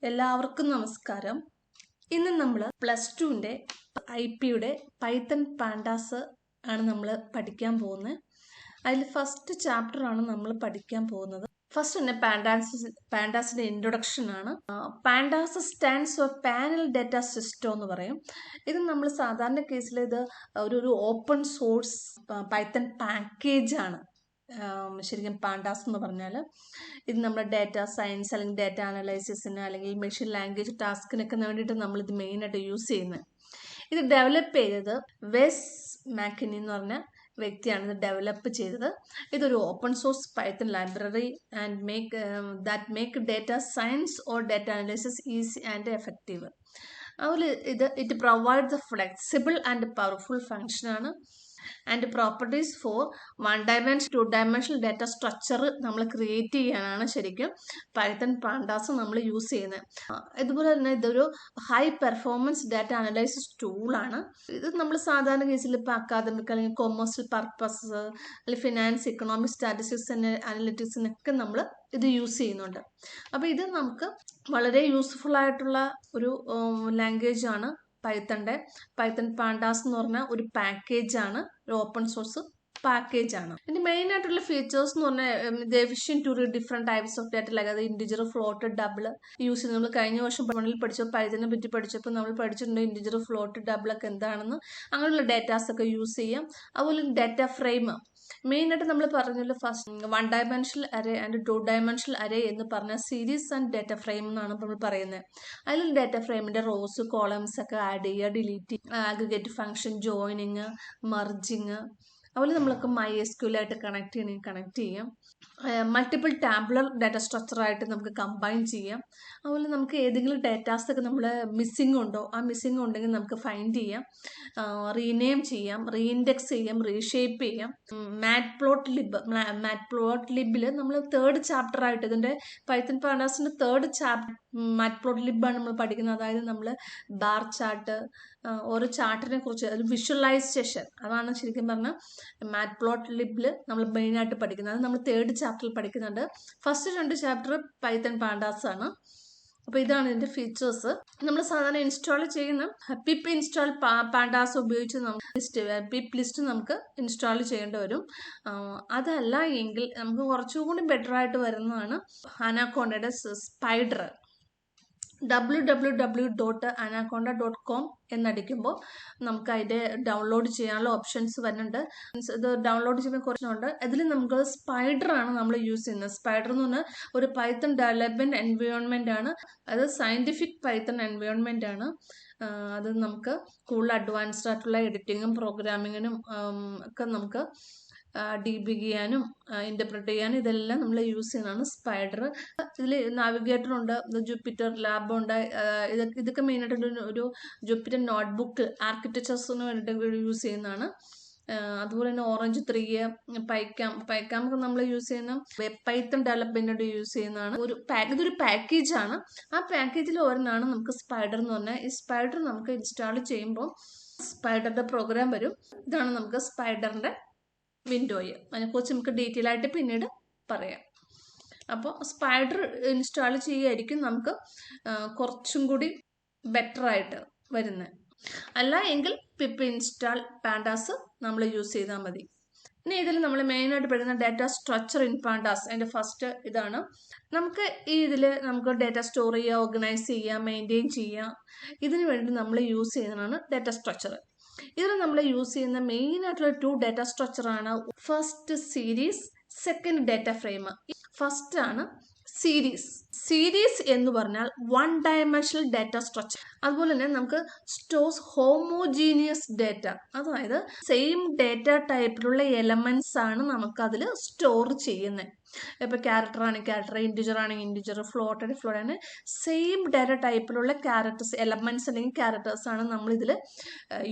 എല്ലാവർക്കും നമസ്കാരം. ഇന്ന് നമ്മൾ +2ന്റെ IP-യുടെ പൈത്തൺ പാൻഡാസ് ആണ് നമ്മൾ പഠിക്കാൻ പോകുന്നത്. അതിൽ ഫസ്റ്റ് ചാപ്റ്റർ ആണ് നമ്മൾ പഠിക്കാൻ പോകുന്നത്. ഫസ്റ്റ് തന്നെ പാൻഡാസിന്റെ ഇൻട്രൊഡക്ഷൻ ആണ്. Pandas stands for panel data system എന്ന് പറയും. ഇത് നമ്മൾ സാധാരണ കേസിൽ ഇത് ഒരു ഓപ്പൺ സോഴ്സ് പൈത്തൺ പാക്കേജ് ആണ്. ശരിക്കും പാൻഡാസ് എന്ന് പറഞ്ഞാൽ ഇത് നമ്മുടെ ഡാറ്റ സയൻസ് അല്ലെങ്കിൽ ഡാറ്റ അനലൈസിസിന് അല്ലെങ്കിൽ മെഷീൻ ലാംഗ്വേജ് ടാസ്കിനൊക്കെ വേണ്ടിയിട്ട് നമ്മളിത് മെയിനായിട്ട് യൂസ് ചെയ്യുന്നത്. ഇത് ഡെവലപ്പ് ചെയ്തത് വെസ് മാക്കിനി എന്ന് പറഞ്ഞ വ്യക്തിയാണ് ഇത് ഡെവലപ്പ് ചെയ്തത്. ഇതൊരു open source Python library and make data science or data analysis easy and effective. അതുപോലെ it provide the flexible and powerful function ആണ്. And properties for 1-dimensional 2-dimensional data structure നമ്മൾ ക്രിയേറ്റ് ചെയ്യാനാണ് ശരിക്കും പൈത്തൺ പാൻഡാസ് നമ്മൾ use ചെയ്യുന്നത്. ഇതുപോലെ തന്നെ ഇതൊരു ഹൈ പെർഫോമൻസ് ഡാറ്റ അനലൈസിസ് ടൂളാണ്. ഇത് നമ്മൾ സാധാരണ കേസിൽ ഇപ്പോൾ അക്കാദമിക് അല്ലെങ്കിൽ കൊമേഴ്സ്യൽ പർപ്പസ് അല്ലെങ്കിൽ ഫിനാൻസ്, ഇക്കണോമിക്, സ്റ്റാറ്റിസ്റ്റിക്സ് അനലിറ്റിക്സിനൊക്കെ നമ്മൾ ഇത് യൂസ് ചെയ്യുന്നുണ്ട്. അപ്പോൾ ഇത് നമുക്ക് വളരെ യൂസ്ഫുൾ ആയിട്ടുള്ള ഒരു ലാംഗ്വേജ് ആണ്. പൈത്തൺ പാൻഡാസ് എന്ന് പറഞ്ഞാൽ ഒരു പാക്കേജ് ആണ്, ഒരു ഓപ്പൺ സോഴ്സ് പാക്കേജ് ആണ്. ഇതിന്റെ മെയിൻ ആയിട്ടുള്ള ഫീച്ചേഴ്സ് എന്ന് പറഞ്ഞാൽ efficient to read different types of data, അതായത് ഇൻഡിജർ, ഫ്ലോട്ട്, ഡബിൾ യൂസ് ചെയ്ത് നമ്മൾ കഴിഞ്ഞ വർഷം പഠിച്ചപ്പോൾ പൈത്തനെ പറ്റി പഠിച്ചപ്പോൾ നമ്മൾ പഠിച്ചിട്ടുണ്ട് ഇൻഡിജർ, ഫ്ലോട്ട്, ഡബിൾ ഒക്കെ എന്താണെന്ന്. അങ്ങനെയുള്ള ഡാറ്റാസ് ഒക്കെ യൂസ് ചെയ്യാം. അതുപോലെ ഡാറ്റ ഫ്രെയിം മെയിനായിട്ട് നമ്മൾ പറഞ്ഞല്ലോ first 1-dimensional array and 2-dimensional array എന്ന് പറഞ്ഞ സീരീസ് ആൻഡ് ഡാറ്റ ഫ്രെയിം എന്നാണ് നമ്മൾ പറയുന്നത്. അതിൽ ഡാറ്റ ഫ്രെയിമിന്റെ റോസ്, കോളംസ് ഒക്കെ ആഡ് ചെയ്യുക, ഡിലീറ്റ്, അഗ്രിഗേറ്റ് ഫംഗ്ഷൻ, ജോയിനിങ്, മർജിങ്, അതുപോലെ നമ്മളൊക്കെ MySQL ആയിട്ട് കണക്ട് ചെയ്യാം. മൾട്ടിപ്പിൾ ടാബുലർ ഡാറ്റ സ്ട്രക്ചറായിട്ട് നമുക്ക് കമ്പൈൻ ചെയ്യാം. അതുപോലെ നമുക്ക് ഏതെങ്കിലും ഡാറ്റാസ് ഒക്കെ നമ്മൾ മിസ്സിംഗ് ഉണ്ടോ, ആ മിസ്സിംഗ് ഉണ്ടെങ്കിൽ നമുക്ക് ഫൈൻഡ് ചെയ്യാം, റീനെയിം ചെയ്യാം, റീഇൻഡെക്സ് ചെയ്യാം, റീഷേപ്പ് ചെയ്യാം. മാറ്റ്പ്ലോട്ട്ലിബിൽ നമ്മൾ 3rd ചാപ്റ്റർ ആയിട്ട് ഇതിന്റെ പൈത്തൺ പാൻഡാസിന്റെ 3rd ചാപ്റ്റർ മാറ്റ്പ്ലോട്ട്ലിബാണ് നമ്മൾ പഠിക്കുന്നത്. അതായത് നമ്മൾ ബാർ ചാർട്ട്, ഓരോ ചാർട്ടിനെ കുറിച്ച് ഒരു വിഷ്വലൈസേഷൻ, അതാണ് ശരിക്കും പറഞ്ഞാൽ മാറ്റ്പ്ലോട്ട്ലിബിൽ നമ്മൾ മെയിനായിട്ട് പഠിക്കുന്നത്. അത് നമ്മൾ 3rd ചാപ്റ്ററിൽ പഠിക്കുന്നുണ്ട്. ഫസ്റ്റ് 2 ചാപ്റ്റർ പൈത്തൺ പാൻഡാസ് ആണ്. അപ്പോൾ ഇതാണ് ഇതിന്റെ ഫീച്ചേഴ്സ്. നമ്മൾ സാധാരണ ഇൻസ്റ്റാൾ ചെയ്യുന്ന പിപ്പ് ഇൻസ്റ്റാൾ പാൻഡാസ് ഉപയോഗിച്ച് നമുക്ക് പിപ്പ് ലിസ്റ്റ് നമുക്ക് ഇൻസ്റ്റാൾ ചെയ്യേണ്ടി വരും. അതല്ല എങ്കിൽ നമുക്ക് കുറച്ചുകൂടി ബെറ്റർ ആയിട്ട് വരുന്നതാണ് അനാക്കോണ്ടയുടെ സ്പൈഡർ. www.anaconda.com എന്നടിക്കുമ്പോൾ നമുക്ക് അതിൻ്റെ ഡൗൺലോഡ് ചെയ്യാനുള്ള ഓപ്ഷൻസ് വരുന്നുണ്ട്. ഇത് ഡൗൺലോഡ് ചെയ്യുമ്പോൾ കുറച്ചുണ്ട്. ഇതിൽ നമുക്ക് സ്പൈഡർ ആണ് നമ്മൾ യൂസ് ചെയ്യുന്നത്. സ്പൈഡർ എന്ന് പറഞ്ഞാൽ ഒരു പൈത്തൺ ഡെവലപ്മെന്റ് എൻവയോൺമെന്റ് ആണ്. അത് സയന്റിഫിക് പൈത്തൺ എൻവയോൺമെന്റ് ആണ്. അത് നമുക്ക് കൂടുതൽ അഡ്വാൻസ്ഡ് ആയിട്ടുള്ള എഡിറ്റിങ്ങും പ്രോഗ്രാമിങ്ങിനും ഒക്കെ നമുക്ക് ഡീബഗ് ചെയ്യാനും ഇന്റർപ്രറ്റ് ചെയ്യാനും ഇതെല്ലാം നമ്മൾ യൂസ് ചെയ്യുന്നതാണ് സ്പൈഡർ. ഇതിൽ നാവിഗേറ്റർ ഉണ്ട്, ജൂപ്പിറ്റർ ലാബ് ഉണ്ട്. ഇതൊക്കെ മെയിനായിട്ട് ഒരു ജൂപ്പിറ്റർ നോട്ട്ബുക്ക് ആർക്കിടെക്ചേഴ്സിന് വേണ്ടിയിട്ട് യൂസ് ചെയ്യുന്നതാണ്. അതുപോലെ തന്നെ ഓറഞ്ച് 3, പൈക്കാം നമ്മൾ യൂസ് ചെയ്യുന്ന പൈത്തൺ ഡെവലപ്മെന്റിന് യൂസ് ചെയ്യുന്നതാണ്. ഇതൊരു പാക്കേജ് ആണ്. ആ പാക്കേജിൽ ഒരെണ്ണമാണ് നമുക്ക് സ്പൈഡർ എന്ന് പറഞ്ഞാൽ. ഈ സ്പൈഡർ നമുക്ക് ഇൻസ്റ്റാൾ ചെയ്യുമ്പോൾ സ്പൈഡറിന്റെ പ്രോഗ്രാം വരും. ഇതാണ് നമുക്ക് സ്പൈഡറിന്റെ വിൻഡോയ്. അതിനെക്കുറിച്ച് നമുക്ക് ഡീറ്റെയിൽ ആയിട്ട് പിന്നീട് പറയാം. അപ്പോൾ സ്പൈഡർ ഇൻസ്റ്റാൾ ചെയ്യുകയായിരിക്കും നമുക്ക് കുറച്ചും കൂടി ബെറ്റർ ആയിട്ട് വരുന്നത്. അല്ല എങ്കിൽ പിപ്പ് ഇൻസ്റ്റാൾ പാൻഡാസ് നമ്മൾ യൂസ് ചെയ്താൽ മതി. ഇനി ഇതിൽ നമ്മൾ മെയിനായിട്ട് പഠിക്കുന്ന ഡാറ്റ സ്ട്രക്ചർ ഇൻ പാൻഡാസ്. അതിൻ്റെ ഫസ്റ്റ് ഇതാണ്. നമുക്ക് ഈ ഇതിൽ നമുക്ക് ഡാറ്റ സ്റ്റോർ ചെയ്യുക, ഓർഗനൈസ് ചെയ്യുക, മെയിൻറ്റെയിൻ ചെയ്യുക. ഇതിനു വേണ്ടി നമ്മൾ യൂസ് ചെയ്യുന്നതാണ് ഡാറ്റ സ്ട്രക്ചർ. ഇതിൽ നമ്മൾ യൂസ് ചെയ്യുന്ന മെയിൻ ആയിട്ടുള്ള 2 ഡാറ്റ സ്ട്രക്ചർ ആണ്. First series, second data frame. First ആണ് സീരീസ് എന്ന് പറഞ്ഞാൽ 1-dimensional ഡാറ്റ സ്ട്രക്ചർ. അതുപോലെ തന്നെ നമുക്ക് സ്റ്റോർസ് ഹോമോജീനിയസ് ഡാറ്റ, അതായത് സെയിം ഡാറ്റ ടൈപ്പിലുള്ള എലമെന്റ്സ് ആണ് നമുക്ക് അതിൽ സ്റ്റോർ ചെയ്യുന്നത്. ഇപ്പൊ ക്യാരക്ടർ ആണെങ്കിൽ ക്യാരക്ടർ, ഇൻഡിജർ ആണെങ്കിൽ ഇൻഡിജർ, ഫ്ലോട്ട് ആണെങ്കിൽ ഫ്ലോട്ട്, അങ്ങനെ സെയിം ഡാറ്റ ടൈപ്പിലുള്ള ക്യാരക്ടേഴ്സ്, എലമെന്റ്സ് അല്ലെങ്കിൽ ക്യാരക്ടേഴ്സ് ആണ് നമ്മൾ ഇതിൽ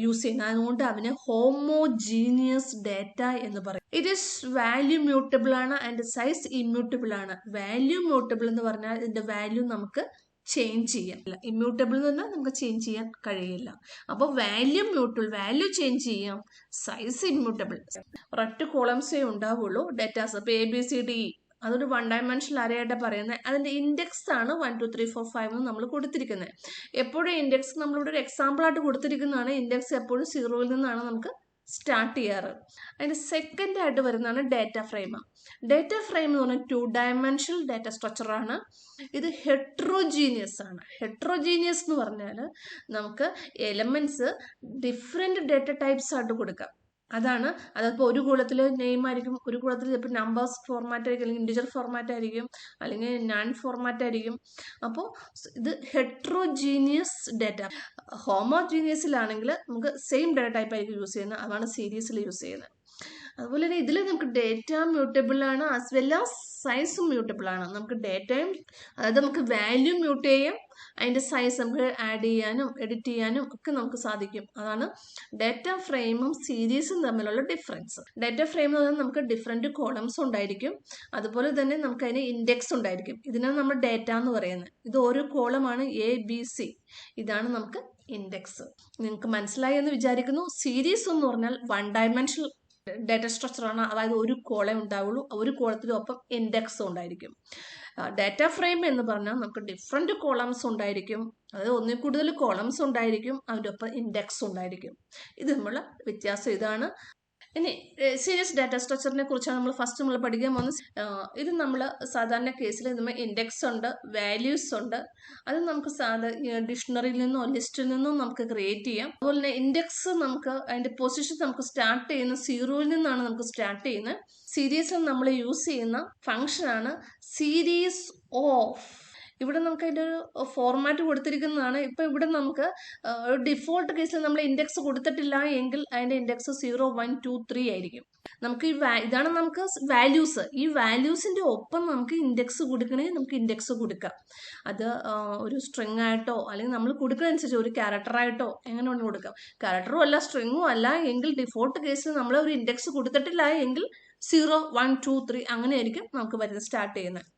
യൂസ് ചെയ്യുന്നത്. അതുകൊണ്ട് അതിനെ ഹോമോജീനിയസ് ഡാറ്റ എന്ന് പറയും. ഇറ്റ് ഈസ് വാല്യൂ മ്യൂട്ടബിൾ ആണ് ആൻഡ് സൈസ് ഇമ്മ്യൂട്ടബിൾ ആണ്. വാല്യൂ മ്യൂട്ടബിൾ എന്ന് പറഞ്ഞാൽ ഇതിന്റെ വാല്യൂ നമുക്ക് ചേഞ്ച് ചെയ്യാം. ഇമ്മ്യൂട്ടബിൾ എന്ന് പറഞ്ഞാൽ നമുക്ക് ചേഞ്ച് ചെയ്യാൻ കഴിയില്ല. അപ്പോൾ വാല്യൂ മ്യൂട്ടബിൾ, വാല്യൂ ചേഞ്ച് ചെയ്യാം. Size immutable. ഒരൊറ്റ കോളംസേ ഉണ്ടാവുള്ളൂ ഡാറ്റാസ്. ഇപ്പോൾ ABCD അതൊരു 1 ഡയമെൻഷണൽ അറേ ആയിട്ട് പറയുന്നത്. അതിന്റെ ഇൻഡെക്സ് ആണ് 1 2 3 4 5 എന്ന് നമ്മൾ കൊടുത്തിരിക്കുന്നത്. എപ്പോഴും ഇൻഡെക്സ് നമ്മളിവിടെ ഒരു എക്സാമ്പിൾ ആയിട്ട് കൊടുത്തിരിക്കുന്നതാണ്. ഇൻഡെക്സ് എപ്പോഴും 0-ൽ നിന്നാണ് നമുക്ക് സ്റ്റാർട്ട് ചെയ്യാറ്. അതിന്റെ സെക്കൻഡ് ആയിട്ട് വരുന്നതാണ് ഡാറ്റ ഫ്രെയിം. ഡാറ്റ ഫ്രെയിം എന്ന് പറഞ്ഞാൽ 2 ഡയമെൻഷണൽ ഡാറ്റ സ്ട്രക്ചർ ആണ്. ഇത് ഹെട്രോജീനിയസ് ആണ്. ഹെട്രോജീനിയസ് എന്ന് പറഞ്ഞാൽ നമുക്ക് എലമെന്റ്സ് ഡിഫറെന്റ് ഡാറ്റ ടൈപ്സ് ആയിട്ട് കൊടുക്കാം. അതാണ്. അതിപ്പോൾ ഒരു കോളത്തിൽ നെയിം ആയിരിക്കും, ഒരു കോളത്തിൽ ചിലപ്പോൾ നമ്പേഴ്സ് ഫോർമാറ്റ് ആയിരിക്കും, അല്ലെങ്കിൽ ഇൻഡിജർ ഫോർമാറ്റ് ആയിരിക്കും, അല്ലെങ്കിൽ നൺ ഫോർമാറ്റ് ആയിരിക്കും. അപ്പോൾ ഇത് ഹെട്രോജീനിയസ് ഡാറ്റ. ഹോമോജീനിയസിലാണെങ്കിൽ നമുക്ക് സെയിം ഡാറ്റ ടൈപ്പ് ആയിരിക്കും യൂസ് ചെയ്യുന്നത്. അതാണ് സീരീസിൽ യൂസ് ചെയ്യുന്നത്. അതുപോലെ തന്നെ ഇതിൽ നമുക്ക് ഡേറ്റ മ്യൂട്ടബിൾ ആണ്, ആസ് വെൽ ആസ് സൈസും മ്യൂട്ടബിൾ ആണ്. നമുക്ക് ഡേറ്റയും, അതായത് നമുക്ക് വാല്യൂ മ്യൂട്ട് ചെയ്യാം, അതിന്റെ സൈസ് നമുക്ക് ആഡ് ചെയ്യാനും എഡിറ്റ് ചെയ്യാനും ഒക്കെ നമുക്ക് സാധിക്കും. അതാണ് ഡാറ്റ ഫ്രെയിമും സീരീസും തമ്മിലുള്ള ഡിഫറൻസ്. ഡാറ്റ ഫ്രെയിം എന്ന് പറഞ്ഞാൽ നമുക്ക് ഡിഫറെന്റ് കോളംസ് ഉണ്ടായിരിക്കും, അതുപോലെ തന്നെ നമുക്ക് അതിന് ഇൻഡെക്സ് ഉണ്ടായിരിക്കും. ഇതിനാണ് നമ്മൾ ഡാറ്റ എന്ന് പറയുന്നത്. ഇത് ഓരോ കോളമാണ് ABC. ഇതാണ് നമുക്ക് ഇൻഡെക്സ്. നിങ്ങൾക്ക് മനസ്സിലായി എന്ന് വിചാരിക്കുന്നു. സീരീസ് എന്ന് പറഞ്ഞാൽ 1 ഡയമെൻഷണൽ ഡാറ്റ സ്ട്രക്ചർ ആണ്. അതായത് ഒരു കോളം ഉണ്ടാവുള്ളൂ, ഒരു കോളത്തിനൊപ്പം ഇൻഡെക്സും ഉണ്ടായിരിക്കും. ഡാറ്റ ഫ്രെയിം എന്ന് പറഞ്ഞാൽ നമുക്ക് ഡിഫറെന്റ് കോളംസ് ഉണ്ടായിരിക്കും, അതായത് ഒന്നിൽ കൂടുതൽ കോളംസ് ഉണ്ടായിരിക്കും, അതിൻ്റെ ഒപ്പം ഇൻഡെക്സ് ഉണ്ടായിരിക്കും. ഇത് തമ്മിലുള്ള വ്യത്യാസം ഇതാണ്. ഇനി സീരീസ് ഡാറ്റ സ്ട്രക്ചറിനെ കുറിച്ചാണ് നമ്മൾ പഠിക്കാൻ പോകുന്നത്. ഇത് നമ്മൾ സാധാരണ കേസിൽ നമ്മൾ ഇൻഡെക്സ് ഉണ്ട്, വാല്യൂസ് ഉണ്ട്. അത് നമുക്ക് ഡിക്ഷണറിയിൽ നിന്നോ ലിസ്റ്റിൽ നിന്നോ നമുക്ക് ക്രിയേറ്റ് ചെയ്യാം. അതുപോലെ തന്നെ ഇൻഡെക്സ് നമുക്ക് അതിന്റെ പൊസിഷൻ നമുക്ക് സ്റ്റാർട്ട് ചെയ്യുന്ന 0-ൽ നിന്നാണ് നമുക്ക് സ്റ്റാർട്ട് ചെയ്യുന്നത്. സീരീസിൽ നമ്മൾ യൂസ് ചെയ്യുന്ന ഫംഗ്ഷൻ ആണ് സീരീസ് ഓഫ്. ഇവിടെ നമുക്ക് അതിൻ്റെ ഒരു ഫോർമാറ്റ് കൊടുത്തിരിക്കുന്നതാണ്. ഇപ്പം ഇവിടെ നമുക്ക് ഡിഫോൾട്ട് കേസിൽ നമ്മൾ ഇൻഡെക്സ് കൊടുത്തിട്ടില്ല എങ്കിൽ അതിൻ്റെ ഇൻഡെക്സ് 0 1 2 3 ആയിരിക്കും. നമുക്ക് ഇതാണ് നമുക്ക് വാല്യൂസ്. ഈ വാല്യൂസിന്റെ ഒപ്പം നമുക്ക് ഇൻഡെക്സ് കൊടുക്കണമെങ്കിൽ നമുക്ക് ഇൻഡെക്സ് കൊടുക്കാം. അത് ഒരു സ്ട്രിങ് ആയിട്ടോ അല്ലെങ്കിൽ നമ്മൾ കൊടുക്കുന്നതനുസരിച്ച് ഒരു ക്യാരക്ടർ ആയിട്ടോ എങ്ങനെ വേണമെങ്കിൽ കൊടുക്കാം. ക്യാരക്ടറും അല്ല സ്ട്രിങ്ങും അല്ല എങ്കിൽ ഡിഫോൾട്ട് കേസിൽ നമ്മൾ ഒരു ഇൻഡെക്സ് കൊടുത്തിട്ടില്ല എങ്കിൽ 0 1 2 3 അങ്ങനെയായിരിക്കും നമുക്ക് വരുന്നത് സ്റ്റാർട്ട് ചെയ്യുന്നത്.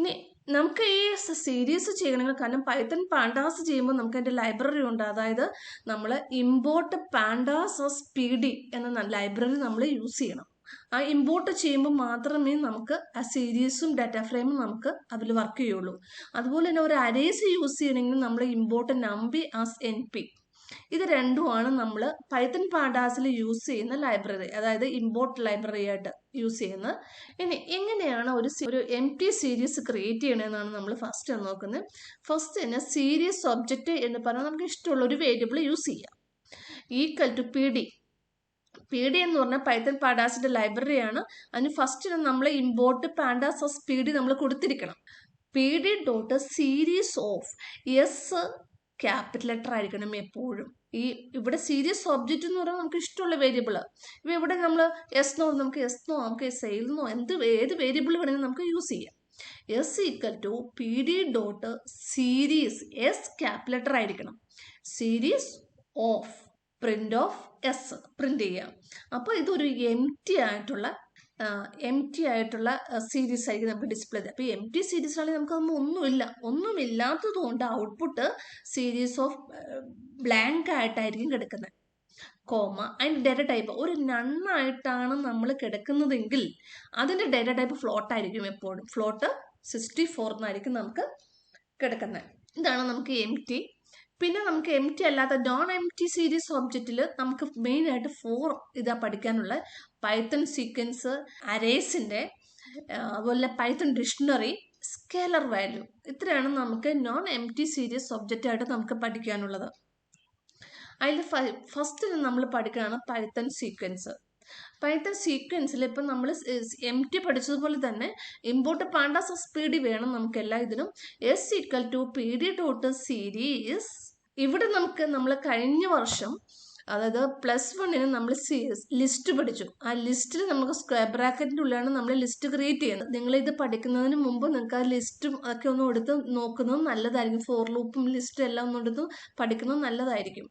ഇനി നമുക്ക് ഈ സീരീസ് ചെയ്യണമെങ്കിൽ, കാരണം പൈത്തൺ പാൻഡാസ് ചെയ്യുമ്പോൾ നമുക്ക് അതിൻ്റെ ലൈബ്രറി ഉണ്ട്. അതായത് നമ്മൾ ഇമ്പോർട്ട് പാൻഡാസ് PD എന്ന ലൈബ്രറി നമ്മൾ യൂസ് ചെയ്യണം. ആ ഇമ്പോർട്ട് ചെയ്യുമ്പോൾ മാത്രമേ നമുക്ക് ആ സീരീസും ഡാറ്റ ഫ്രെയിമും നമുക്ക് അതിൽ വർക്ക് ചെയ്യുള്ളൂ. അതുപോലെ തന്നെ ഒരു അരേസ് യൂസ് ചെയ്യണമെങ്കിൽ നമ്മൾ ഇമ്പോർട്ട് നമ്പി ആസ് NP. ഇത് രണ്ടുമാണ് നമ്മൾ പൈത്തൺ പാൻഡാസിൽ യൂസ് ചെയ്യുന്ന ലൈബ്രറി, അതായത് ഇമ്പോർട്ട് ലൈബ്രറി ആയിട്ട് യൂസ് ചെയ്യുന്നത്. ഇനി എങ്ങനെയാണ് ഒരു empty സീരീസ് ക്രിയേറ്റ് ചെയ്യണമെന്നാണ് നമ്മൾ ഫസ്റ്റ് നോക്കുന്നത്. ഫസ്റ്റ് തന്നെ സീരീസ് ഒബ്ജക്റ്റ് എന്ന് പറഞ്ഞാൽ നമുക്ക് ഇഷ്ടമുള്ള ഒരു വേരിയബിൾ യൂസ് ചെയ്യാം. ഈക്വൽ ടു PD എന്ന് പറഞ്ഞാൽ പൈത്തൺ പാൻഡാസിന്റെ ലൈബ്രറിയാണ്. അതിന് ഫസ്റ്റ് നമ്മൾ ഇമ്പോർട്ട് പാൻഡാസ് PD നമ്മൾ കൊടുത്തിരിക്കണം. PD.series of ക്യാപിറ്റൽ ലെറ്റർ ആയിരിക്കണം എപ്പോഴും. ഇവിടെ സീരീസ് ഒബ്ജക്റ്റ് എന്ന് പറയുമ്പോൾ നമുക്ക് ഇഷ്ടമുള്ള വേരിയബിൾ. ഇവിടെ നമ്മൾ നമുക്ക് സെയിൽന്നോ ഏത് വേരിയബിൾ വേണമെങ്കിലും നമുക്ക് യൂസ് ചെയ്യാം. Equal to PD.series capital letter ആയിരിക്കണം. സീരീസ് ഓഫ് പ്രിന്റ് ചെയ്യാം. അപ്പോൾ ഇതൊരു എംപ്റ്റി ആയിട്ടുള്ള സീരീസ് ആയിരിക്കും നമുക്ക് ഡിസ്പ്ലേ ചെയ്ത്. അപ്പോൾ empty സീരീസ് ആണെങ്കിൽ നമുക്ക് ഒന്നുമില്ലാത്തത് കൊണ്ട് ഔട്ട്പുട്ട് സീരീസ് ഓഫ് ബ്ലാങ്ക് ആയിട്ടായിരിക്കും കിടക്കുന്നത്. അതിൻ്റെ ഡാറ്റ ടൈപ്പ് ഒരു നണ്ണായിട്ടാണ് നമ്മൾ കിടക്കുന്നതെങ്കിൽ അതിൻ്റെ ഡാറ്റ ടൈപ്പ് ഫ്ലോട്ട് ആയിരിക്കും. എപ്പോഴും ഫ്ലോട്ട് 64 എന്നായിരിക്കും നമുക്ക് കിടക്കുന്നത്. ഇതാണ് നമുക്ക് empty. പിന്നെ നമുക്ക് empty അല്ലാത്ത നോൺ empty സീരീസ് ഒബ്ജക്റ്റിൽ നമുക്ക് മെയിൻ ആയിട്ട് 4 ഇതാ പഠിക്കാനുള്ള: പൈത്തൺ സീക്വൻസ്, അരേസിന്റെ, അതുപോലെ പൈത്തൺ ഡിക്ഷണറി, സ്കേലർ വാല്യൂ. ഇത്രയാണ് നമുക്ക് നോൺ empty സീരീസ് ഒബ്ജക്റ്റ് ആയിട്ട് നമുക്ക് പഠിക്കാനുള്ളത്. അതിൽ ഫസ്റ്റ് നമ്മൾ പഠിക്കുകയാണ് പൈത്തൺ സീക്വൻസ്. പൈത്തൺ സീക്വൻസിൽ ഇപ്പം നമ്മൾ empty പഠിച്ചതുപോലെ തന്നെ ഇമ്പോർട്ട് പാൻഡാസ് PD വേണം നമുക്ക് എല്ലാ ഇതിനും. Equal to PD.series. ഇവിടെ നമ്മൾ കഴിഞ്ഞ വർഷം, അതായത് +1 നമ്മൾ ലിസ്റ്റ് പഠിച്ചു. ആ ലിസ്റ്റിൽ നമുക്ക് സ്ക്വയർ ബ്രാക്കറ്റിൻ്റെ ഉള്ളിലാണ് നമ്മൾ ലിസ്റ്റ് ക്രിയേറ്റ് ചെയ്യുന്നത്. നിങ്ങൾ ഇത് പഠിക്കുന്നതിന് മുമ്പ് നിങ്ങൾക്ക് ആ ലിസ്റ്റും അതൊക്കെ ഒന്ന് എടുത്ത് നോക്കുന്നത് നല്ലതായിരിക്കും. ഫോർ ലൂപ്പും ലിസ്റ്റും എല്ലാം ഒന്ന് എടുത്ത് പഠിക്കുന്നത് നല്ലതായിരിക്കും.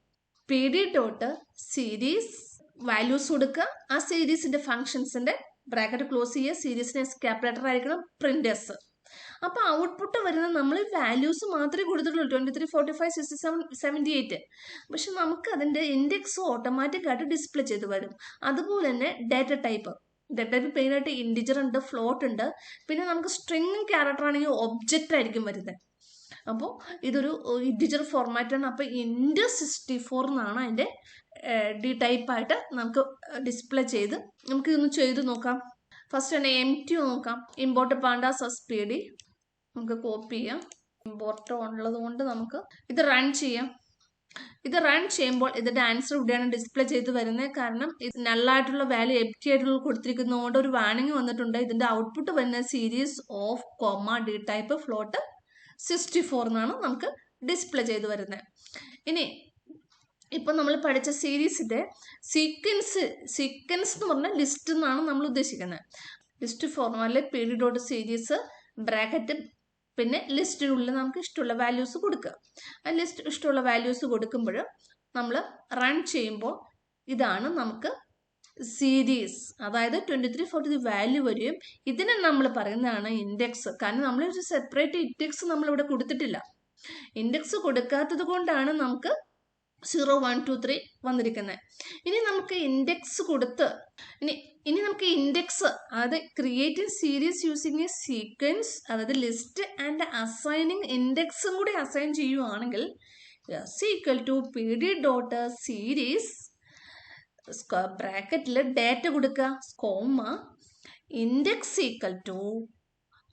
PD.series വാല്യൂസ് കൊടുക്കുക. ആ സീരീസിന്റെ ഫംഗ്ഷൻസിന്റെ ബ്രാക്കറ്റ് ക്ലോസ് ചെയ്യുക. സീരീസിന് ക്യാപിറ്റൽ ആയിരിക്കണം. Print S. അപ്പൊ ഔട്ട്പുട്ട് വരുന്നത് നമ്മൾ വാല്യൂസ് മാത്രമേ കൊടുത്തിട്ടുള്ളൂ, 23 45 67 78. പക്ഷെ നമുക്ക് അതിന്റെ ഇൻഡെക്സ് ഓട്ടോമാറ്റിക് ആയിട്ട് ഡിസ്പ്ലേ ചെയ്ത് വരും. അതുപോലെ തന്നെ ഡാറ്റ ടൈപ്പ് ഡേറ്റ ടൈപ്പ് മെയിനായിട്ട് ഇൻറ്റിജർ ഉണ്ട്, ഫ്ലോട്ട് ഉണ്ട്, പിന്നെ നമുക്ക് സ്ട്രിങ് ക്യാരക്ടർ ആണെങ്കിൽ ഒബ്ജക്റ്റ് ആയിരിക്കും വരുന്നത്. അപ്പോൾ ഇതൊരു ഇൻറ്റിജർ ഫോർമാറ്റാണ്. അപ്പോൾ ഇൻറ്റ് 64 എന്നാണ് അതിൻ്റെ ഡി ടൈപ്പായിട്ട് നമുക്ക് ഡിസ്പ്ലേ ചെയ്ത് നമുക്ക് ഇതൊന്ന് ചെയ്ത് നോക്കാം. ഫസ്റ്റ് തന്നെ empty നോക്കാം. ഇമ്പോർട്ട് പാണ്ടാസ് SPD നമുക്ക് കോപ്പി ചെയ്യാം. ഇമ്പോർട്ട് ഉള്ളത് കൊണ്ട് നമുക്ക് ഇത് റൺ ചെയ്യാം. ഇത് റൺ ചെയ്യുമ്പോൾ ഇതിന്റെ ആൻസർ ഇവിടെയാണ് ഡിസ്പ്ലേ ചെയ്ത് വരുന്നത്. കാരണം ഇത് നല്ലായിട്ടുള്ള വാല്യൂ എംപ്റ്റി ആയിട്ടുള്ള കൊടുത്തിരിക്കുന്നതുകൊണ്ട് ഒരു വാർണിംഗ് വന്നിട്ടുണ്ട്. ഇതിന്റെ ഔട്ട്പുട്ട് വരുന്ന series of comma D type float 64 എന്നാണ് നമുക്ക് ഡിസ്പ്ലേ ചെയ്ത് വരുന്നത്. ഇനി ഇപ്പൊ നമ്മൾ പഠിച്ച സീരീസിന്റെ സീക്വൻസ് എന്ന് പറഞ്ഞാൽ ലിസ്റ്റ് എന്നാണ് നമ്മൾ ഉദ്ദേശിക്കുന്നത്. ലിസ്റ്റ് ഫോർമാറ്റിൽ pd.series ബ്രാക്കറ്റ് പിന്നെ ലിസ്റ്റിനുള്ളിൽ നമുക്ക് ഇഷ്ടമുള്ള വാല്യൂസ് കൊടുക്കുക. ആ ലിസ്റ്റ് ഇഷ്ടമുള്ള വാല്യൂസ് കൊടുക്കുമ്പോൾ നമ്മൾ റൺ ചെയ്യുമ്പോൾ ഇതാണ് നമുക്ക് സീരീസ്, അതായത് 23, 40 വാല്യൂ വരും. ഇതിനെ നമ്മൾ പറയുന്നതാണ് ഇൻഡെക്സ്. കാരണം നമ്മളൊരു സെപ്പറേറ്റ് ഇൻഡെക്സ് നമ്മളിവിടെ കൊടുത്തിട്ടില്ല. ഇൻഡെക്സ് കൊടുക്കാത്തത് കൊണ്ടാണ് നമുക്ക് 0, 1, 2, 3 വന്നിരിക്കുന്നത്. ഇനി നമുക്ക് ഇൻഡെക്സ് കൊടുത്ത് ഇനി നമുക്ക് ഇൻഡെക്സ്, അതായത് creating series using A sequence, അതായത് ലിസ്റ്റ് ആൻഡ് അസൈനിങ് ഇൻഡെക്സും കൂടി അസൈൻ ചെയ്യുവാണെങ്കിൽ pd.series ബ്രാക്കറ്റിൽ ഡേറ്റ കൊടുക്കുക, കോമ ഇൻഡെക്സ് ഈക്വൽ ടു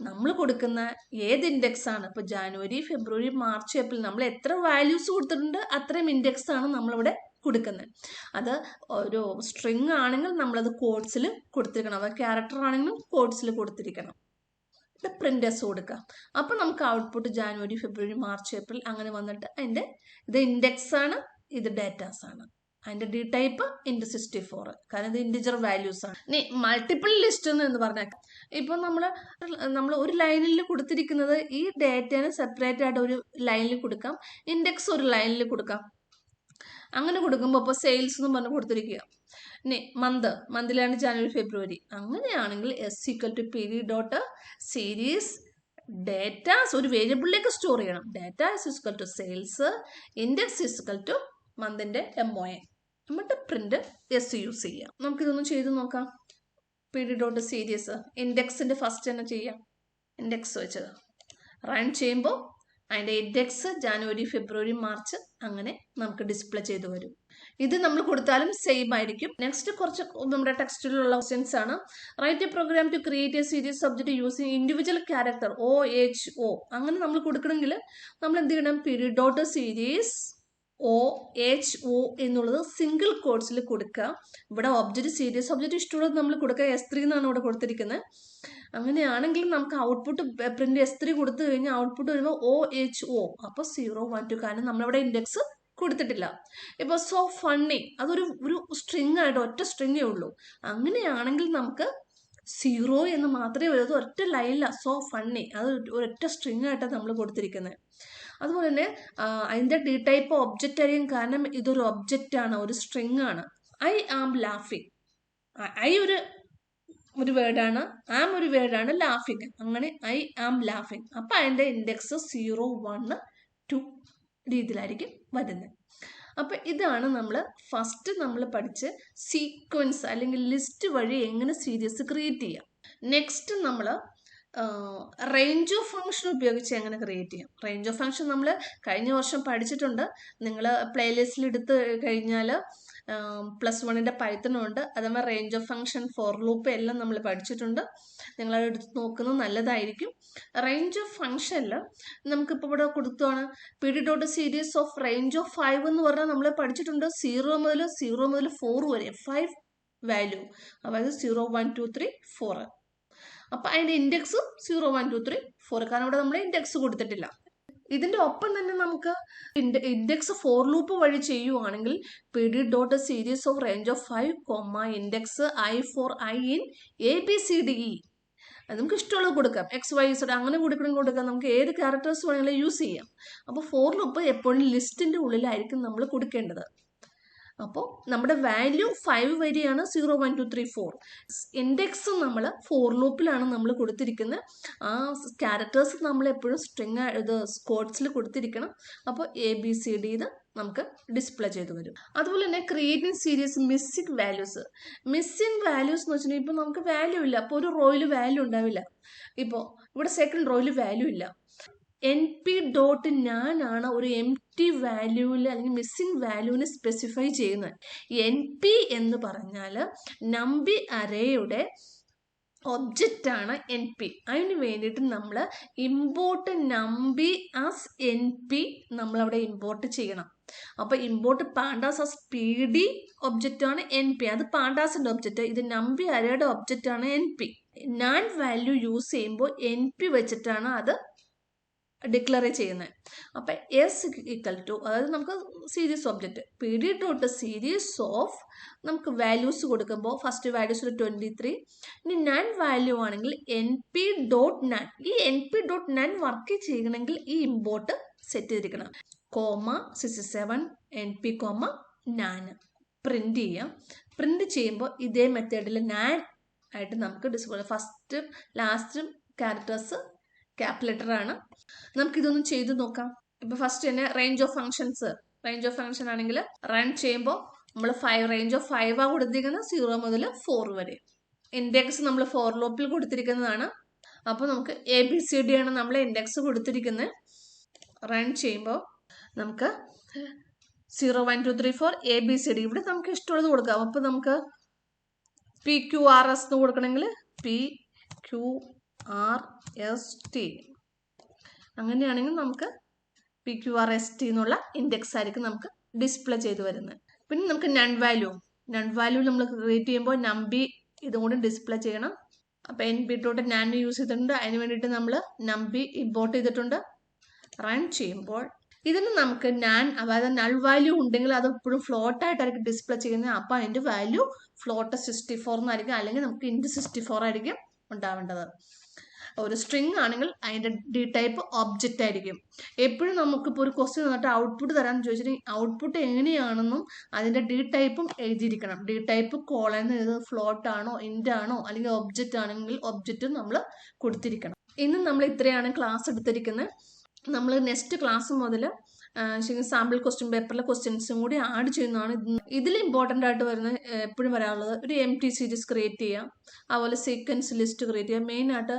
നമ്മൾ കൊടുക്കുന്ന ഏത് ഇൻഡെക്സ് ആണ്. ഇപ്പോൾ ജനുവരി, ഫെബ്രുവരി, മാർച്ച്, ഏപ്രിൽ നമ്മൾ എത്ര വാല്യൂസ് കൊടുത്തിട്ടുണ്ട് അത്രയും ഇൻഡെക്സ് ആണ് നമ്മളിവിടെ കൊടുക്കുന്നത്. അത് ഒരു സ്ട്രിങ് ആണെങ്കിൽ നമ്മളത് കോഡ്സിൽ കൊടുത്തിരിക്കണം, അത് ക്യാരക്ടർ ആണെങ്കിലും കോഡ്സിൽ കൊടുത്തിരിക്കണം. ഇത് പ്രിന്റേഴ്സ് കൊടുക്കുക. അപ്പം നമുക്ക് ഔട്ട്പുട്ട് ജനുവരി, ഫെബ്രുവരി, മാർച്ച്, ഏപ്രിൽ അങ്ങനെ വന്നിട്ട് അതിൻ്റെ ഇത് ഇൻഡെക്സ് ആണ്, ഇത് ഡേറ്റാസ് ആണ്. അതിൻ്റെ ഡി ടൈപ്പ് ഇൻറ്റ് 64, കാരണം ഇത് ഇൻറ്റിജർ വാല്യൂസ് ആണ്. ഇനി മൾട്ടിപ്പിൾ ലിസ്റ്റ് എന്ന് പറഞ്ഞാൽ ഇപ്പം നമ്മൾ ഒരു ലൈനിൽ കൊടുത്തിരിക്കുന്നത് ഈ ഡേറ്റേനെ സെപ്പറേറ്റ് ആയിട്ട് ഒരു ലൈനിൽ കൊടുക്കാം, ഇൻഡെക്സ് ഒരു ലൈനിൽ കൊടുക്കാം. അങ്ങനെ കൊടുക്കുമ്പോൾ ഇപ്പോൾ സെയിൽസ് എന്ന് പറഞ്ഞ് കൊടുത്തിരിക്കുക. ഇനി മന്തിലാണ് ജനുവരി, ഫെബ്രുവരി. അങ്ങനെയാണെങ്കിൽ pd.series ഡേറ്റാസ് ഒരു വേരിയബിളിലേക്ക് സ്റ്റോർ ചെയ്യണം. ഡേറ്റ സെയിൽസ്, ഇൻഡെക്സ് മന്തിന്റെ MON, എന്നിട്ട് പ്രിന്റ് യൂസ് ചെയ്യാം. നമുക്കിതൊന്നും ചെയ്ത് നോക്കാം. pd.series ഇൻഡെക്സിന്റെ ഫസ്റ്റ് തന്നെ ചെയ്യാം. ഇൻഡെക്സ് വെച്ച് റൺ ചെയ്യുമ്പോൾ അതിൻ്റെ ഇൻഡെക്സ് ജനുവരി, ഫെബ്രുവരി, മാർച്ച് അങ്ങനെ നമുക്ക് ഡിസ്പ്ലേ ചെയ്ത് വരും. ഇത് നമ്മൾ കൊടുത്താലും സെയിം ആയിരിക്കും. നെക്സ്റ്റ് കുറച്ച് നമ്മുടെ ടെക്സ്റ്റിലുള്ള ക്വസ്റ്റ്യൻസ് ആണ്. Write a program to create a series subject using individual character OHO. അങ്ങനെ നമ്മൾ കൊടുക്കണമെങ്കിൽ നമ്മൾ എന്ത് ചെയ്യണം? pd.series OHO എന്നുള്ളത് സിംഗിൾ കോഡ്സിൽ കൊടുക്കുക. ഇവിടെ ഒബ്ജക്റ്റ് സീരീസ് ഒബ്ജക്റ്റ് ഇഷ്ടമുള്ളത് നമ്മൾ കൊടുക്കുക. S3 എന്നാണ് ഇവിടെ കൊടുത്തിരിക്കുന്നത്. അങ്ങനെയാണെങ്കിൽ നമുക്ക് ഔട്ട്പുട്ട് പ്രിന്റ് S3 കൊടുത്തു കഴിഞ്ഞാൽ ഔട്ട്പുട്ട് വരുമ്പോൾ OHO, അപ്പോൾ 0, 1, 2, കാരണം നമ്മളിവിടെ ഇൻഡെക്സ് കൊടുത്തിട്ടില്ല. ഇപ്പോൾ സോ ഫണ്ണി അതൊരു സ്ട്രിങ് ആയിട്ട് ഒറ്റ സ്ട്രിങ്ങേ ഉള്ളൂ. അങ്ങനെയാണെങ്കിൽ നമുക്ക് 0 എന്ന് മാത്രമേ വരൂ. അത് ഒറ്റ ലൈനില്ല. സോ ഫണ്ണി അത് ഒരൊറ്റ സ്ട്രിങ് ആയിട്ടാണ് നമ്മൾ കൊടുത്തിരിക്കുന്നത്. അതുപോലെ തന്നെ അതിൻ്റെ ഡി ടൈപ്പ് ഒബ്ജക്റ്റ് ആയിരിക്കും, കാരണം ഇതൊരു ഒബ്ജക്റ്റ് ആണ്, ഒരു സ്ട്രിങ് ആണ്. ഐ ആം ലാഫിങ്, ഐ ഒരു വേർഡാണ്, ആം ഒരു വേർഡാണ്, ലാഫിങ് അങ്ങനെ ഐ ആം ലാഫിങ്. അപ്പം അതിൻ്റെ ഇൻഡെക്സ് 0, 1, 2 രീതിയിലായിരിക്കും വരുന്നത്. അപ്പം ഇതാണ് ഫസ്റ്റ് നമ്മൾ പഠിച്ച് സീക്വൻസ് അല്ലെങ്കിൽ ലിസ്റ്റ് വഴി എങ്ങനെ സീരീസ് ക്രിയേറ്റ് ചെയ്യാം. നെക്സ്റ്റ് നമ്മൾ റേഞ്ച് ഓഫ് ഫംഗ്ഷൻ ഉപയോഗിച്ച് എങ്ങനെ ക്രിയേറ്റ് ചെയ്യാം. റേഞ്ച് ഓഫ് ഫംഗ്ഷൻ നമ്മൾ കഴിഞ്ഞ വർഷം പഠിച്ചിട്ടുണ്ട്. നിങ്ങൾ പ്ലേലിസ്റ്റിൽ എടുത്ത് കഴിഞ്ഞാൽ +1 പൈത്തണും ഉണ്ട്, അതേപോലെ range of function, for loop എല്ലാം നമ്മൾ പഠിച്ചിട്ടുണ്ട്. നിങ്ങളത് എടുത്ത് നോക്കുന്നത് നല്ലതായിരിക്കും. റേഞ്ച് ഓഫ് ഫംഗ്ഷനിൽ നമുക്കിപ്പോൾ ഇവിടെ കൊടുത്തതാണ് pd.series ഓഫ് റേഞ്ച് ഓഫ് 5 എന്ന് പറഞ്ഞാൽ നമ്മൾ പഠിച്ചിട്ടുണ്ട്. 0 മുതൽ 4 വരെ 5 വാല്യൂ, അതായത് 0, 1, 2, 3, 4. അപ്പം അതിൻ്റെ ഇൻഡെക്സ് 0, 1, 2, 3, 4, കാരണം ഇവിടെ നമ്മൾ ഇൻഡെക്സ് കൊടുത്തിട്ടില്ല. ഇതിൻ്റെ ഒപ്പം തന്നെ നമുക്ക് ഇൻഡെക്സ് ഫോർ ലൂപ്പ് വഴി ചെയ്യുവാണെങ്കിൽ pd.series of range of 5, index I for I in ABCDE. അത് നമുക്ക് ഇഷ്ടമുള്ളത് കൊടുക്കാം. XYZ അങ്ങനെ കൊടുക്കാം. നമുക്ക് ഏത് ക്യാരക്ടേഴ്സ് വേണമെങ്കിലും യൂസ് ചെയ്യാം. അപ്പോൾ ഫോർ ലൂപ്പ് എപ്പോഴും ലിസ്റ്റിൻ്റെ ഉള്ളിലായിരിക്കും നമ്മൾ കൊടുക്കേണ്ടത്. അപ്പോൾ നമ്മുടെ വാല്യൂ 5 വരെയാണ് 0 1 2 3 4. ഇൻഡെക്സ് നമ്മൾ ഫോർ ലൂപ്പിലാണ് നമ്മൾ കൊടുത്തിരിക്കുന്നത്. ആ ക്യാരക്ടേഴ്സ് നമ്മൾ എപ്പോഴും സ്ട്രിങ് ഇത് സ്കോട്ട്സിൽ കൊടുത്തിരിക്കണം. അപ്പോൾ ABCD ഇത് നമുക്ക് ഡിസ്പ്ലേ ചെയ്ത് വരും. അതുപോലെ തന്നെ creating series missing values. Missing values എന്ന് വെച്ചിട്ടുണ്ടെങ്കിൽ ഇപ്പോൾ നമുക്ക് വാല്യൂ ഇല്ല. അപ്പോൾ ഒരു റോയിൽ വാല്യൂ ഉണ്ടാവില്ല. ഇപ്പോൾ ഇവിടെ സെക്കൻഡ് റോയിൽ വാല്യൂ ഇല്ല. NP.nan ആണ് ഒരു empty വാല്യൂവിൽ അല്ലെങ്കിൽ മിസ്സിംഗ് വാല്യൂവിനെ സ്പെസിഫൈ ചെയ്യുന്നത്. NP എന്ന് പറഞ്ഞാൽ നമ്പി അറേയുടെ ഒബ്ജക്റ്റ് ആണ് NP. അതിന് വേണ്ടിയിട്ട് നമ്മൾ ഇമ്പോർട്ട് നമ്പി ആസ് NP നമ്മളവിടെ ഇമ്പോർട്ട് ചെയ്യണം. അപ്പോൾ ഇമ്പോർട്ട് പാൻഡാസ് ആസ് PD ഒബ്ജക്റ്റ് ആണ് NP. അത് പാൻഡാസിന്റെ ഒബ്ജക്റ്റ്. ഇത് നമ്പി അറേയുടെ ഒബ്ജക്റ്റ് ആണ് NP. നാൻ വാല്യൂ യൂസ് ചെയ്യുമ്പോൾ NP വെച്ചിട്ടാണ് അത് ഡിക്ലെയർ ചെയ്യുന്നത്. അപ്പം എസ് ഈക്വൽ ടു, അതായത് നമുക്ക് series object PD. Series of നമുക്ക് വാല്യൂസ് കൊടുക്കുമ്പോൾ ഫസ്റ്റ് വാല്യൂസ് ഒരു 23. ഇനി നൺ വാല്യൂ ആണെങ്കിൽ NP.nan. ഈ NP.nan വർക്ക് ചെയ്യണമെങ്കിൽ ഈ ഇമ്പോർട്ട് സെറ്റ് ചെയ്തിരിക്കണം. 67 NP, nan പ്രിന്റ് ചെയ്യാം. പ്രിന്റ് ചെയ്യുമ്പോൾ ഇതേ മെത്തേഡിൽ nan ആയിട്ട് നമുക്ക് display first last characters cap letter ആണ്. നമുക്കിതൊന്നും ചെയ്ത് നോക്കാം. ഇപ്പൊ ഫസ്റ്റ് തന്നെ റേഞ്ച് ഓഫ് ഫംഗ്ഷൻ ആണെങ്കിൽ റൺ ചെയ്യുമ്പോൾ നമ്മൾ 5 റേഞ്ച് ഓഫ് 5 ആ കൊടുത്തിരിക്കുന്നത് 0 മുതൽ 4 വരെ. ഇൻഡെക്സ് നമ്മൾ ഫോർ ലൂപ്പിൽ കൊടുത്തിരിക്കുന്നതാണ്. അപ്പോൾ നമുക്ക് ABCD ആണ് നമ്മൾ ഇൻഡെക്സ് കൊടുത്തിരിക്കുന്നത്. റൺ ചെയ്യുമ്പോൾ നമുക്ക് 0 1 2 3 4 ABCD ഇവിടെ നമുക്ക് ഇഷ്ടമുള്ളത് കൊടുക്കാം. അപ്പോൾ നമുക്ക് PQRS എന്ന് കൊടുക്കണമെങ്കിൽ PQRST, അങ്ങനെയാണെങ്കിൽ നമുക്ക് PQRST എന്നുള്ള ഇൻഡെക്സ് ആയിരിക്കും നമുക്ക് ഡിസ്പ്ലേ ചെയ്ത് വരുന്നത്. പിന്നെ നമുക്ക് നൺ വാല്യൂ നമ്മൾ ക്രിയേറ്റ് ചെയ്യുമ്പോൾ നമ്പി ഇതും കൂടി ഡിസ്പ്ലേ ചെയ്യണം. അപ്പോൾ NP.nan യൂസ് ചെയ്തിട്ടുണ്ട്. അതിന് വേണ്ടിയിട്ട് നമ്മൾ നമ്പി ഇമ്പോർട്ട് ചെയ്തിട്ടുണ്ട്. റൺ ചെയ്യുമ്പോൾ ഇതിന് നമുക്ക് അതായത് നൾ വാല്യൂ ഉണ്ടെങ്കിൽ അത് എപ്പോഴും ഫ്ലോട്ട് ആയിട്ടായിരിക്കും ഡിസ്പ്ലേ ചെയ്യുന്നത്. അപ്പോൾ അതിൻ്റെ വാല്യൂ ഫ്ലോട്ട് 64 എന്നായിരിക്കും, അല്ലെങ്കിൽ നമുക്ക് ഇൻറ്റ് 64 ആയിരിക്കും ഉണ്ടാവേണ്ടത്. ഒരു സ്ട്രിങ് ആണെങ്കിൽ അതിൻ്റെ ഡി ടൈപ്പ് ഒബ്ജക്റ്റ് ആയിരിക്കും. എപ്പോഴും നമുക്കിപ്പോൾ ഒരു ക്വസ്റ്റ്യൻ തന്നിട്ട് ഔട്ട്പുട്ട് തരാമെന്ന് ചോദിച്ചിട്ടുണ്ടെങ്കിൽ ഔട്ട്പുട്ട് എങ്ങനെയാണെന്നും അതിൻ്റെ ഡി ടൈപ്പും എഴുതിയിരിക്കണം. ഡി ടൈപ്പ് കോളൻ ഇത് ഫ്ലോട്ട് ആണോ ഇൻറ്റ് ആണോ അല്ലെങ്കിൽ ഒബ്ജക്റ്റ് ആണെങ്കിൽ ഒബ്ജക്റ്റും നമ്മൾ കൊടുത്തിരിക്കണം. ഇന്ന് നമ്മൾ ഇത്രയാണ് ക്ലാസ് എടുത്തിരിക്കുന്നത്. നമ്മൾ നെക്സ്റ്റ് ക്ലാസ് മുതൽ സാമ്പിൾ ക്വസ്റ്റ്യൻ പേപ്പറിലെ ക്വസ്റ്റ്യൻസും കൂടി ആഡ് ചെയ്യുന്നതാണ്. ഇതിൽ ഇമ്പോർട്ടൻ്റ് ആയിട്ട് വരുന്ന എപ്പോഴും വരാനുള്ളത് ഒരു empty സീരീസ് ക്രിയേറ്റ് ചെയ്യാം, അതുപോലെ സീക്വൻസ് ലിസ്റ്റ് ക്രിയേറ്റ് ചെയ്യാം. മെയിനായിട്ട്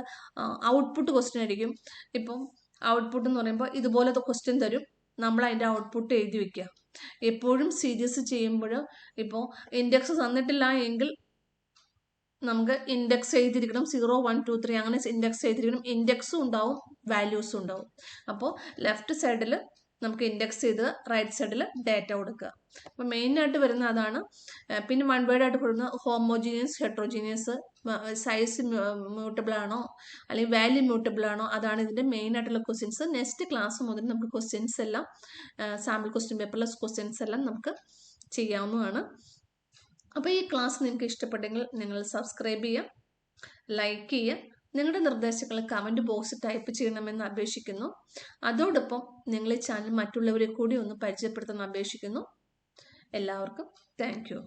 ഔട്ട്പുട്ട് ക്വസ്റ്റ്യൻ ആയിരിക്കും. ഇപ്പം ഔട്ട്പുട്ട് എന്ന് പറയുമ്പോൾ ഇതുപോലത്തെ ക്വസ്റ്റ്യൻ തരും, നമ്മൾ അതിൻ്റെ ഔട്ട്പുട്ട് എഴുതി വെക്കുക. എപ്പോഴും സീരീസ് ചെയ്യുമ്പോൾ ഇപ്പോൾ ഇൻഡെക്സ് തന്നിട്ടില്ല എങ്കിൽ നമുക്ക് ഇൻഡെക്സ് എഴുതിയിരിക്കണം. 0 1 2 3 അങ്ങനെ ഇൻഡെക്സ് എഴുതിയിരിക്കണം. ഇൻഡെക്സും ഉണ്ടാവും വാല്യൂസും ഉണ്ടാവും. അപ്പോൾ ലെഫ്റ്റ് സൈഡിൽ നമുക്ക് ഇൻഡെക്സ് ചെയ്ത് റൈറ്റ് സൈഡിൽ ഡാറ്റ കൊടുക്കുക. അപ്പോൾ മെയിനായിട്ട് വരുന്ന അതാണ്. പിന്നെ വൺ വേർഡ് ആയിട്ട് കൊടുക്കുന്ന ഹോമോജീനിയസ്, ഹെട്രോജീനിയസ്, സൈസ് മ്യൂട്ടബിൾ ആണോ അല്ലെങ്കിൽ വാല്യൂ മ്യൂട്ടബിൾ ആണോ, അതാണ് ഇതിൻ്റെ മെയിൻ ആയിട്ടുള്ള ക്വസ്റ്റ്യൻസ്. നെക്സ്റ്റ് ക്ലാസ് മുതൽ നമുക്ക് ക്വസ്റ്റ്യൻസ് എല്ലാം സാമ്പിൾ ക്വസ്റ്റ്യൻ പേപ്പറിലെ ക്വസ്റ്റ്യൻസ് എല്ലാം നമുക്ക് ചെയ്യാവുന്നതാണ്. അപ്പോൾ ഈ ക്ലാസ് നിങ്ങൾക്ക് ഇഷ്ടപ്പെട്ടെങ്കിൽ നിങ്ങൾ സബ്സ്ക്രൈബ് ചെയ്യുക, ലൈക്ക് ചെയ്യുക, നിങ്ങളുടെ നിർദ്ദേശങ്ങൾ കമൻറ്റ് ബോക്സിൽ ടൈപ്പ് ചെയ്യണമെന്ന് അപേക്ഷിക്കുന്നു. അതോടൊപ്പം നിങ്ങൾ ഈ ചാനൽ മറ്റുള്ളവരെ കൂടി ഒന്ന് പരിചയപ്പെടുത്താൻ അപേക്ഷിക്കുന്നു. എല്ലാവർക്കും താങ്ക് യു.